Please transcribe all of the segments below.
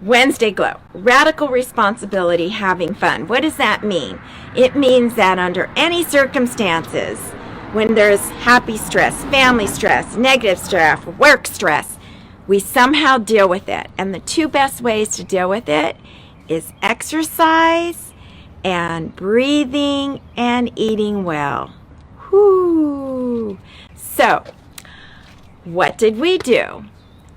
Wednesday Glow, radical responsibility, having fun. What does that mean? It means that under any circumstances, when there's happy stress, family stress, negative stress, work stress, we somehow deal with it. And the two best ways to deal with it is exercise and breathing and eating well. Whoo! So, what did we do?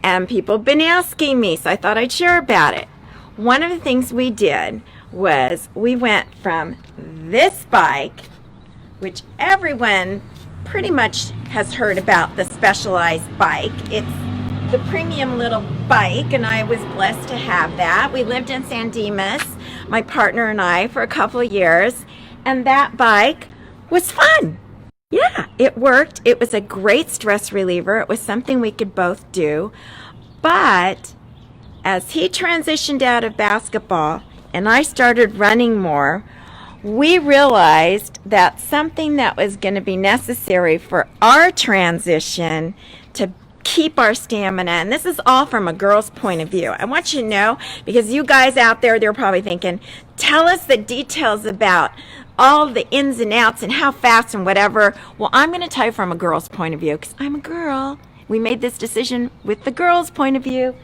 And people have been asking me, so I thought I'd share about it. One of the things we did was we went from this bike, which everyone pretty much has heard about, the Specialized bike. It's the premium little bike, and I was blessed to have that. We lived in San Dimas, my partner and I, for a couple of years, and that bike was fun. Yeah, it worked. It was a great stress reliever. It was something we could both do. But as he transitioned out of basketball and I started running more, we realized that something that was going to be necessary for our transition to keep our stamina, and this is all from a girl's point of view. I want you to know, because you guys out there, they're probably thinking, tell us the details about all the ins and outs and how fast and whatever. Well, I'm going to tell you from a girl's point of view, because I'm a girl. We made this decision with the girl's point of view.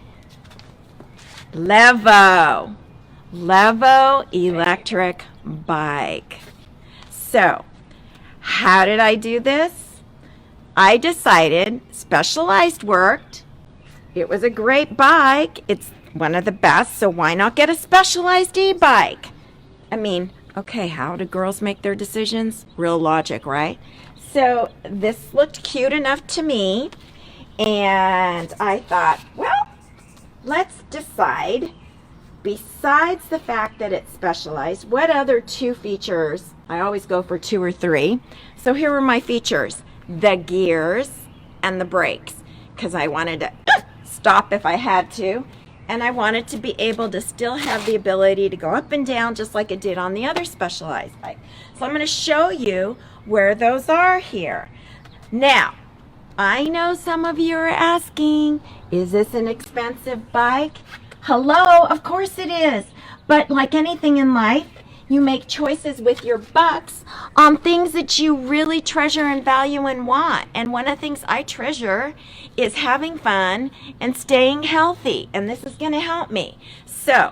LEVO. LEVO electric bike. So, how did I do this? I decided Specialized worked. It was a great bike. It's one of the best, so why not get a Specialized e-bike? I mean, okay, how do girls make their decisions? Real logic, right? So this looked cute enough to me, and I thought, well, let's decide, besides the fact that it's Specialized, what other two features? I always go for 2 or 3. So here were my features: the gears and the brakes, because I wanted to stop if I had to, and I wanted to be able to still have the ability to go up and down just like it did on the other Specialized bike. So I'm going to show you where those are here. Now, I know some of you are asking, is this an expensive bike? Hello, of course it is. But like anything in life, you make choices with your bucks on things that you really treasure and value and want. And one of the things I treasure is having fun and staying healthy. And this is going to help me. So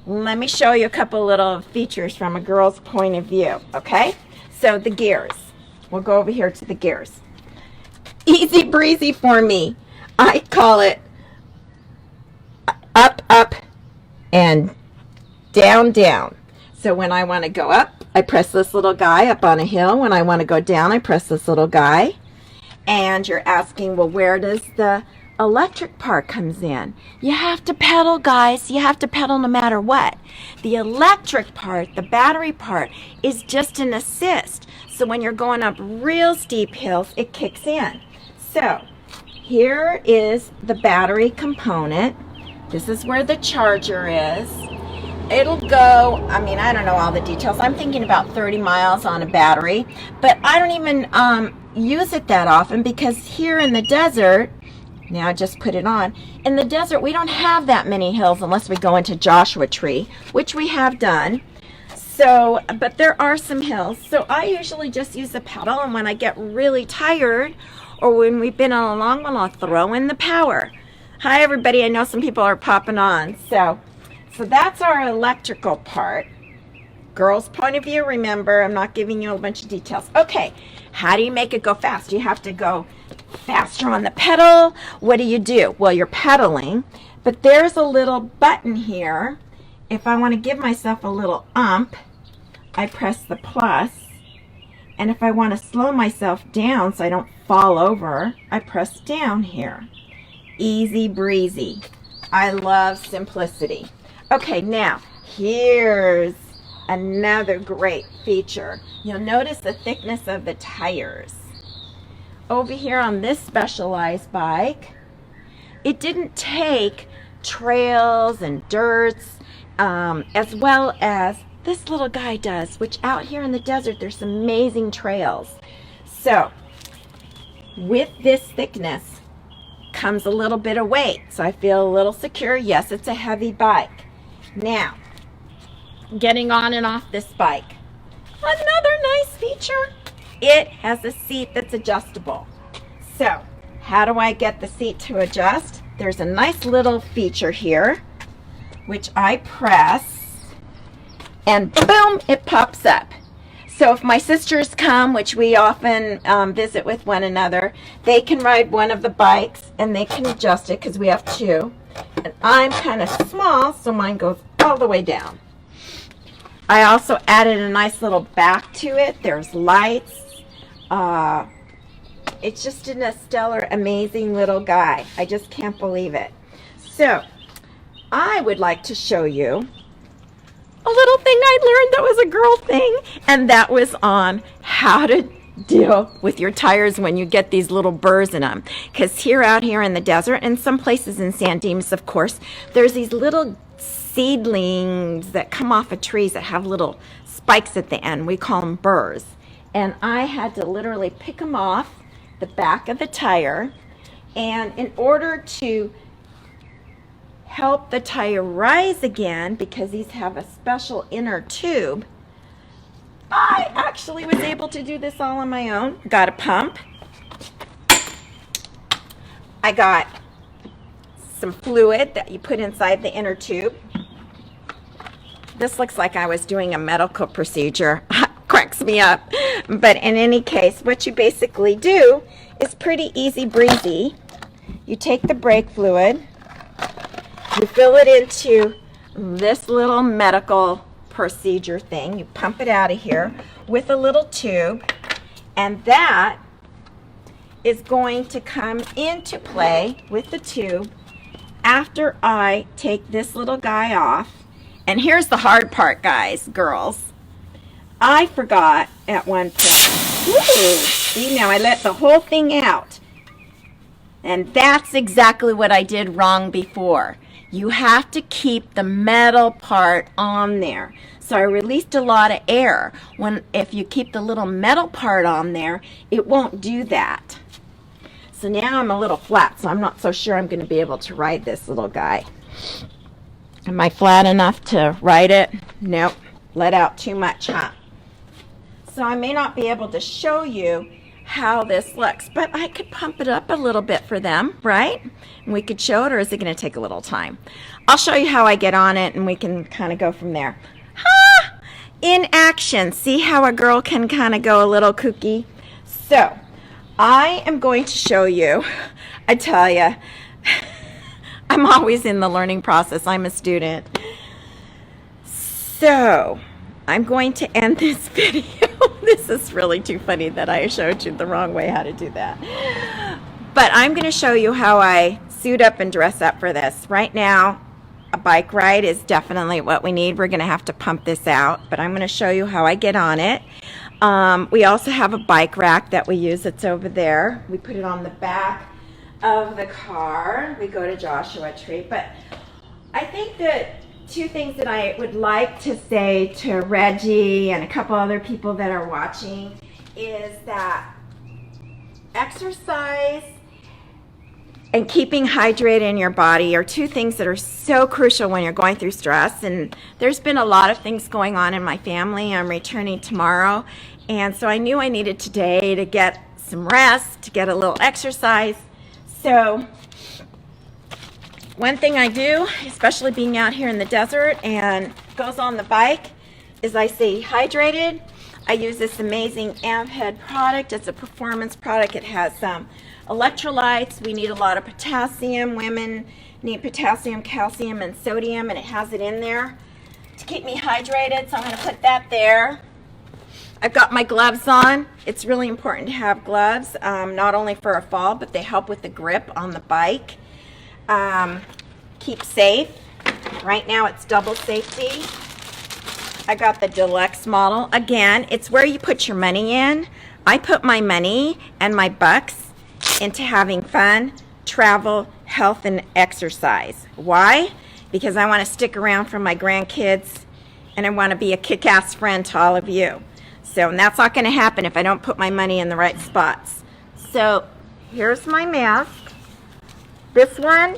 let me show you a couple little features from a girl's point of view. Okay? So the gears. We'll go over here to the gears. Easy breezy for me. I call it up, up, and down, down. So when I want to go up, I press this little guy up on a hill. When I want to go down, I press this little guy. And you're asking, well, where does the electric part comes in? You have to pedal, guys. You have to pedal no matter what. The electric part, the battery part, is just an assist. So when you're going up real steep hills, it kicks in. So here is the battery component. This is where the charger is. It'll go, I mean, I don't know all the details. I'm thinking about 30 miles on a battery, but I don't even use it that often, because here in the desert, now I just put it on, in the desert we don't have that many hills unless we go into Joshua Tree, which we have done. So, but there are some hills. So I usually just use the pedal, and when I get really tired or when we've been on a long one, I'll throw in the power. Hi everybody, I know some people are popping on. So that's our electrical part. Girls' point of view, remember, I'm not giving you a bunch of details. Okay, how do you make it go fast? You have to go faster on the pedal. What do? Well, you're pedaling, but there's a little button here. If I want to give myself a little ump, I press the plus. And if I want to slow myself down so I don't fall over, I press down here. Easy breezy. I love simplicity. Okay, now here's another great feature. You'll notice the thickness of the tires. Over here on this Specialized bike, it didn't take trails and dirts as well as this little guy does, which out here in the desert there's some amazing trails. So with this thickness, comes a little bit of weight, so I feel a little secure. Yes, it's a heavy bike. Now, getting on and off this bike. Another nice feature, it has a seat that's adjustable. So, how do I get the seat to adjust? There's a nice little feature here, which I press, and boom, it pops up. So if my sisters come, which we often visit with one another, they can ride one of the bikes and they can adjust it because we have two. And I'm kind of small, so mine goes all the way down. I also added a nice little back to it. There's lights. It's just a stellar, amazing little guy. I just can't believe it. So I would like to show you a little thing I learned that was a girl thing, and that was on how to deal with your tires when you get these little burrs in them. Because out here in the desert, and some places in San Dimas, of course, there's these little seedlings that come off of trees that have little spikes at the end. We call them burrs. And I had to literally pick them off the back of the tire, and in order to help the tire rise again, because these have a special inner tube, I actually was able to do this all on my own. Got a pump. I got some fluid that you put inside the inner tube. This looks like I was doing a medical procedure. Cracks me up. But in any case, what you basically do is pretty easy breezy. You take the brake fluid, you fill it into this little medical procedure thing. You pump it out of here with a little tube, and that is going to come into play with the tube after I take this little guy off. And here's the hard part, guys, girls. I forgot at one point. Ooh, see, now I let the whole thing out. And that's exactly what I did wrong before. You have to keep the metal part on there. So I released a lot of air. If you keep the little metal part on there, it won't do that. So now I'm a little flat, so I'm not so sure I'm going to be able to ride this little guy. Am I flat enough to ride it? Nope. Let out too much, huh? So I may not be able to show you how this looks, but I could pump it up a little bit for them, right? And we could show it, or is it going to take a little time? I'll show you how I get on it, and we can kind of go from there. Ha! In action. See how a girl can kind of go a little kooky? So I am going to show you. I tell you, I'm always in the learning process. I'm a student. So I'm going to end this video. This is really too funny that I showed you the wrong way how to do that. But I'm going to show you how I suit up and dress up for this. Right now, a bike ride is definitely what we need. We're going to have to pump this out, but I'm going to show you how I get on it. We also have a bike rack that we use. It's over there. We put it on the back of the car. We go to Joshua Tree. But I think that two things that I would like to say to Reggie and a couple other people that are watching is that exercise and keeping hydrated in your body are two things that are so crucial when you're going through stress. And there's been a lot of things going on in my family. I'm returning tomorrow, and so I knew I needed today to get some rest, to get a little exercise. So one thing I do, especially being out here in the desert and goes on the bike, is I stay hydrated. I use this amazing Amhead product. It's a performance product. It has some electrolytes. We need a lot of potassium. Women need potassium, calcium, and sodium, and it has it in there to keep me hydrated. So I'm going to put that there. I've got my gloves on. It's really important to have gloves, not only for a fall, but they help with the grip on the bike. Keep safe. Right now it's double safety. I got the deluxe model. Again, it's where you put your money in. I put my money and my bucks into having fun, travel, health, and exercise. Why? Because I want to stick around for my grandkids, and I want to be a kick-ass friend to all of you. So, and that's not going to happen if I don't put my money in the right spots. So here's my mask. This one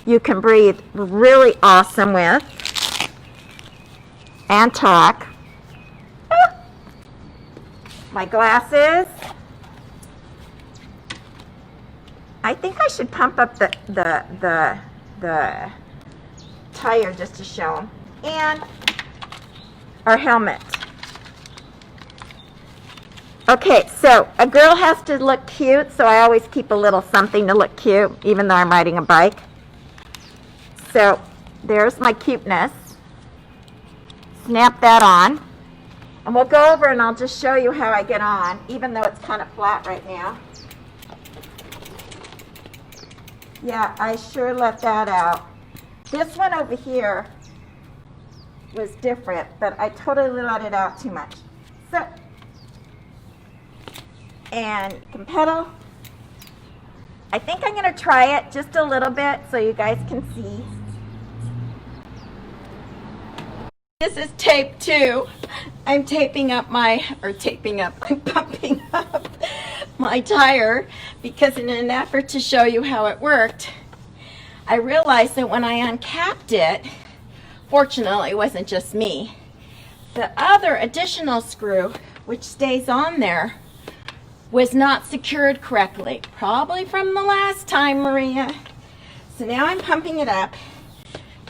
you can breathe really awesome with. And talk. My glasses. I think I should pump up the tire just to show them. And our helmet. Okay, so a girl has to look cute, so I always keep a little something to look cute, even though I'm riding a bike. So there's my cuteness. Snap that on. And we'll go over and I'll just show you how I get on, even though it's kind of flat right now. Yeah, I sure let that out. This one over here was different, but I totally let it out too much. So, and you can pedal. I think I'm going to try it just a little bit so you guys can see. This is tape 2. I'm pumping up my tire because in an effort to show you how it worked, I realized that when I uncapped it, fortunately it wasn't just me, the other additional screw, which stays on there, was not secured correctly, probably from the last time, Maria. So now I'm pumping it up.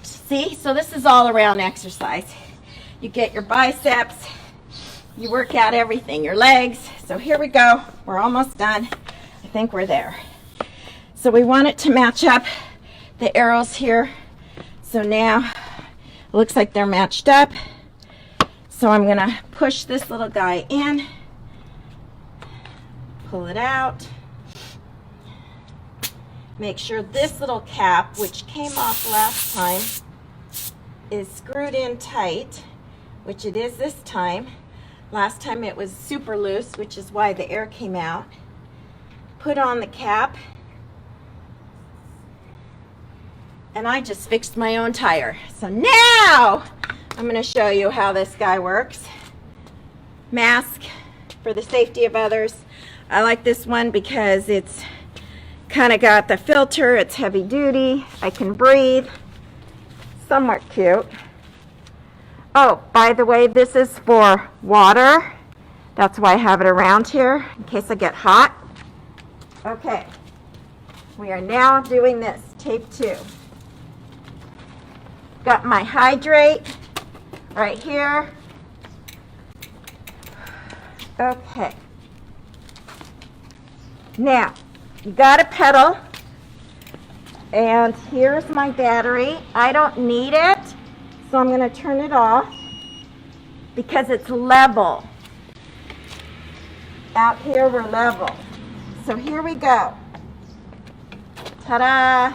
See, so this is all around exercise. You get your biceps, you work out everything, your legs. So here we go, we're almost done. I think we're there. So we want it to match up the arrows here. So now it looks like they're matched up. So I'm gonna push this little guy in, pull it out. Make sure this little cap, which came off last time, is screwed in tight, which it is this time. Last time it was super loose, which is why the air came out. Put on the cap. And I just fixed my own tire. So now I'm going to show you how this guy works. Mask for the safety of others. I like this one because it's kind of got the filter. It's heavy duty. I can breathe. Somewhat cute. Oh, by the way, this is for water. That's why I have it around here in case I get hot. Okay, we are now doing this, tape 2. Got my hydrate right here. Okay. Now, you got to pedal. And here's my battery. I don't need it, so I'm going to turn it off because it's level. Out here we're level. So here we go. Ta-da!